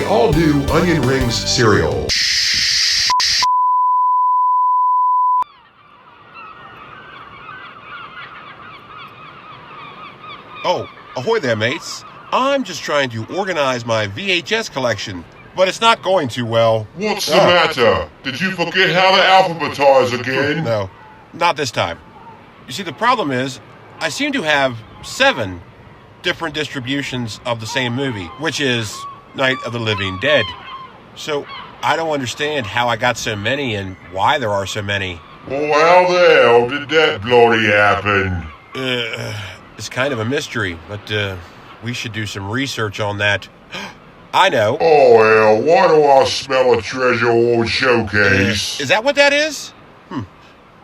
All new onion rings cereal. Oh, ahoy there, mates. I'm just trying to organize my VHS collection, but it's not going too well. What's the matter? Did you forget how to alphabetize again? No, not this time. You see, the problem is, I seem to have 7 different distributions of the same movie, which is Night of the Living Dead. So, I don't understand how I got so many and why there are so many. Well, how the hell did that bloody happen? It's kind of a mystery, but we should do some research on that. I know. Oh, hell, why do I smell a treasure hoard showcase? Is that what that is?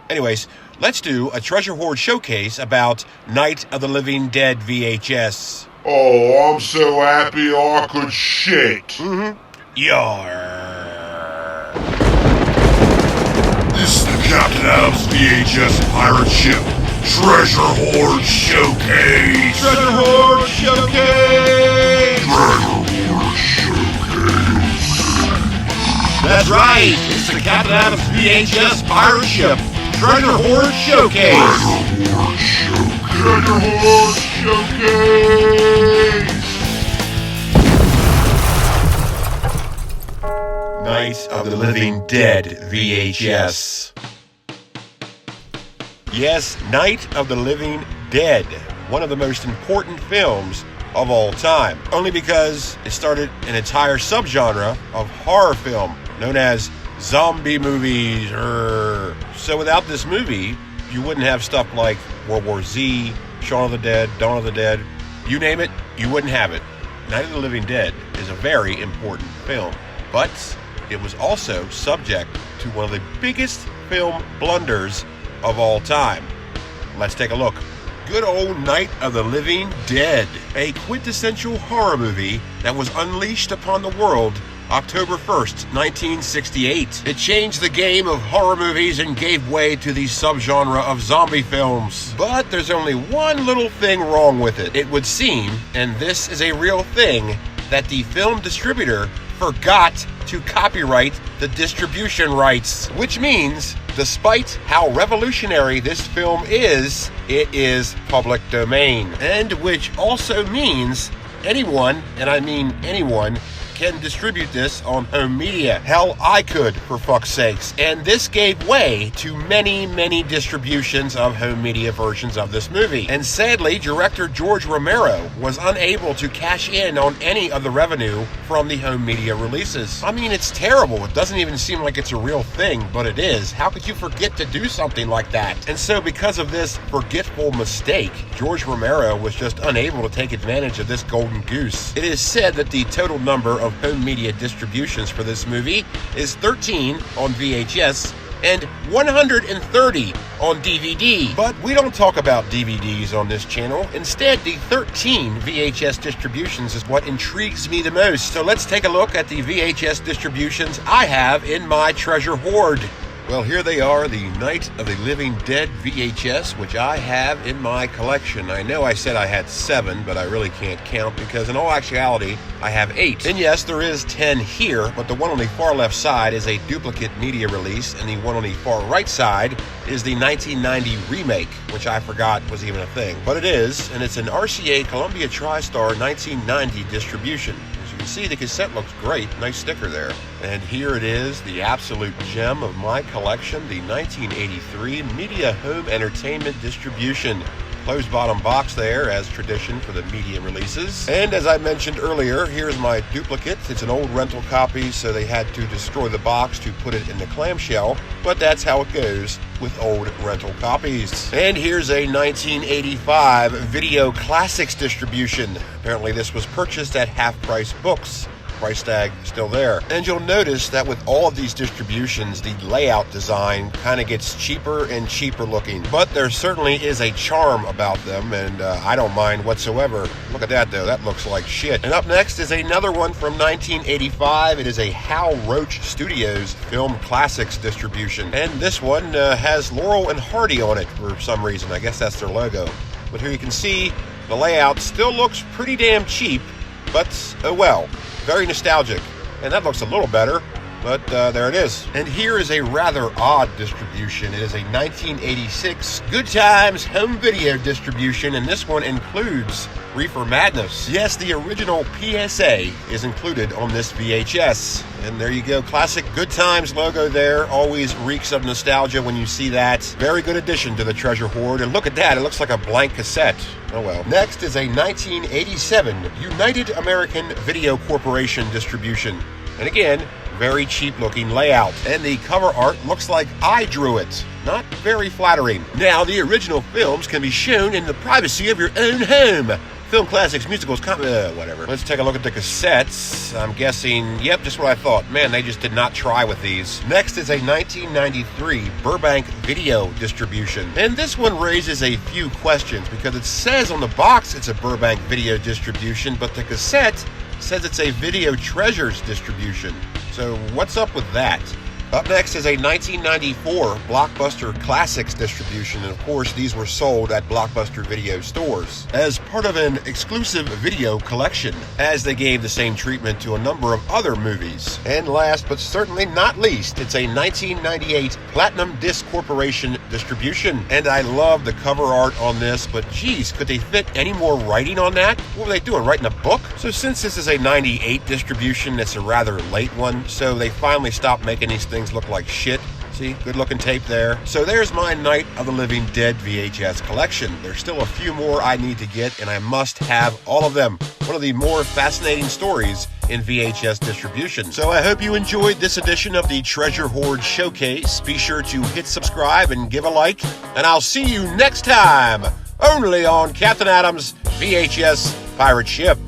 Anyways, let's do a treasure hoard showcase about Night of the Living Dead VHS. Oh, I'm so happy I could shit. Yarr. This is the Captain Adams VHS pirate ship Treasure Hoard Showcase. Treasure Hoard Showcase! Treasure Hoard Showcase. That's right, it's the Captain Adams VHS pirate ship Treasure Hoard Showcase. Treasure Hoard Showcase. Night of the Living Dead VHS. Yes, Night of the Living Dead, one of the most important films of all time, only because it started an entire subgenre of horror film known as zombie movies. So without this movie, you wouldn't have stuff like World War Z, Shaun of the Dead, Dawn of the Dead, you name it, you wouldn't have it. Night of the Living Dead is a very important film, but it was also subject to one of the biggest film blunders of all time. Let's take a look. Good old Night of the Living Dead, a quintessential horror movie that was unleashed upon the world October 1st, 1968. It changed the game of horror movies and gave way to the subgenre of zombie films. But there's only one little thing wrong with it. It would seem, and this is a real thing, that the film distributor forgot to copyright the distribution rights, which means, despite how revolutionary this film is, it is public domain, and which also means anyone, and I mean anyone, can distribute this on home media. Hell, I could, for fuck's sakes. And this gave way to many, many distributions of home media versions of this movie. And sadly, director George Romero was unable to cash in on any of the revenue from the home media releases. I mean, it's terrible. It doesn't even seem like it's a real thing, but it is. How could you forget to do something like that? And so because of this forgetful mistake, George Romero was just unable to take advantage of this golden goose. It is said that the total number of home media distributions for this movie is 13 on VHS and 130 on DVD. But we don't talk about DVDs on this channel. Instead, the 13 VHS distributions is what intrigues me the most. So let's take a look at the VHS distributions I have in my treasure hoard. Well, here they are, the Night of the Living Dead VHS, which I have in my collection. I know I said I had 7, but I really can't count because in all actuality, I have 8. And yes, there is 10 here, but the one on the far left side is a duplicate media release, and the one on the far right side is the 1990 remake, which I forgot was even a thing. But it is, and it's an RCA Columbia TriStar 1990 distribution. You can see the cassette looks great, nice sticker there. And here it is, the absolute gem of my collection, the 1983 Media Home Entertainment Distribution. Closed bottom box there, as tradition for the media releases. And as I mentioned earlier, here's my duplicate. It's an old rental copy, so they had to destroy the box to put it in the clamshell, but that's how it goes with old rental copies. And here's a 1985 Video Classics distribution. Apparently this was purchased at Half Price Books. Price tag still there. And you'll notice that with all of these distributions, the layout design kind of gets cheaper and cheaper looking. But there certainly is a charm about them, and I don't mind whatsoever. Look at that, though. That looks like shit. And up next is another one from 1985. It is a Hal Roach Studios Film Classics distribution. And this one has Laurel and Hardy on it for some reason. I guess that's their logo. But here you can see the layout still looks pretty damn cheap. but oh well, very nostalgic. And that looks a little better, but there it is. And here is a rather odd distribution. It is a 1986 Good Times home video distribution, and this one includes Reefer Madness. Yes, the original PSA is included on this VHS. And there you go, classic Good Times logo there. Always reeks of nostalgia when you see that. Very good addition to the treasure hoard. And look at that, it looks like a blank cassette. Oh well. Next is a 1987 United American Video Corporation distribution. And again, very cheap looking layout. And the cover art looks like I drew it. Not very flattering. Now, the original films can be shown in the privacy of your own home. Film classics, musicals, whatever. Let's take a look at the cassettes. I'm guessing, yep, just what I thought. Man, they just did not try with these. Next is a 1993 Burbank video distribution. And this one raises a few questions because it says on the box it's a Burbank video distribution, but the cassette says it's a Video Treasures distribution. So what's up with that? Up next is a 1994 Blockbuster Classics distribution, and of course these were sold at Blockbuster video stores as part of an exclusive video collection, as they gave the same treatment to a number of other movies. And last but certainly not least, it's a 1998 Platinum Disc Corporation distribution, and I love the cover art on this, but geez, could they fit any more writing on that? What were they doing, writing a book? So since this is a 98 distribution, it's a rather late one, so they finally stopped making these things look like shit. See, good looking tape there. So there's my Night of the Living Dead VHS collection. There's still a few more I need to get, and I must have all of them. One of the more fascinating stories in VHS distribution. So I hope you enjoyed this edition of the Treasure Hoard Showcase. Be sure to hit subscribe and give a like, and I'll see you next time, only on Captain Adam's VHS Pirate Ship.